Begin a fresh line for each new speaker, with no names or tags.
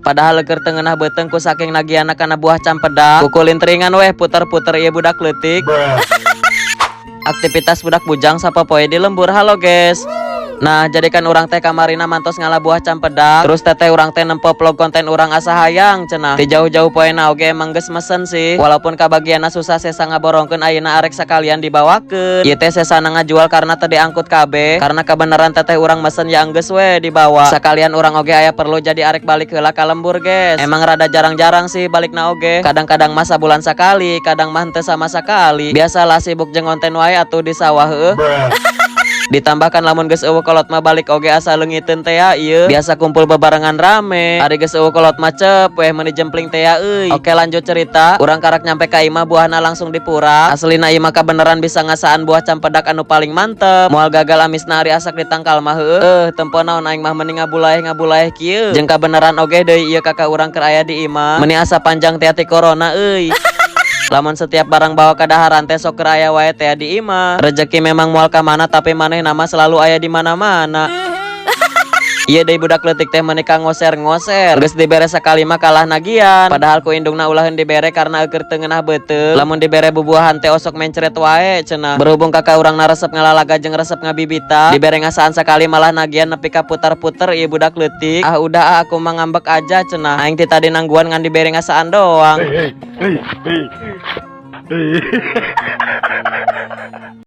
Padahal keur tengenah beuteng ku saking nagiana kana buah campedak. Kukulin teringan weh puter-puter ieu budak leutik. Aktivitas budak bujang sapopoe di lembur. Halo guys. Nah, jadikan orang teh kamarina mantos ngalah buah campedak. Terus teteh orang teh nempel vlog konten orang asa hayang cenah. Di jauh-jauh poena oge emang geus mesen sih. Walaupun kabagianna susah sesa ngaborongkeun ayeuna arek sakalian dibawakeun. Ieu teh sesa ngajual karena teu diangkut kabeh. Karena kebenaran teteh orang mesen ya geus we dibawa. Sakalian orang oge aya perlu jadi arek balik heula ka lembur, guys. Emang rada jarang-jarang sih balikna oge. Kadang-kadang mah sabulan sakali, kadang mah henteu sama sekali. Biasalah sibuk jeung konten wae atuh di sawah heuh. Ditambahkan lamun geus eueuh kolot mah balik oge asa leungiteun teh ya ieu. Biasa kumpul bebarengan rame. Ari geus eueuh kolot mah cep weh meuni jempling teh ya euy. Oke lanjut cerita. Urang karak nyampe ka imah buahna langsung dipurak. Aslina imah beneran bisa ngasaan buah campedak anu paling mantep. Moal gagal amisna ari asak ditangkal mah heueuh. Tempo naon aing mah mending ngabulaeh kieu. Jeung beneran oge deui ieu kakak urang keur aya di imah. Meuni asa panjang teh ati corona euy. Lamun setiap barang bawa ke daharan teh sok aya wae teh di imah. Rezeki memang moal ka mana tapi maneh nama selalu aya di mana-mana. Iya deui budak leutik teh menika ngoser-ngoser. Geus dibere sakali mah kalah nagian. Padahal ku indungna ulaheun dibere karena eukeur teu ngeunah beuteul. Lamun dibere bubuahan teh osok mencret wae cenah. Berhubung kakak urangna resep ngalalaga jeung resep ngabibita, dibere ngasaan sakali malah nagian nepi ka puter-puter ieu budak leutik. Ah udah aku mah ngambek aja cenah. Aing ti tadi nangguan ngan dibere ngasaan doang.
Hey.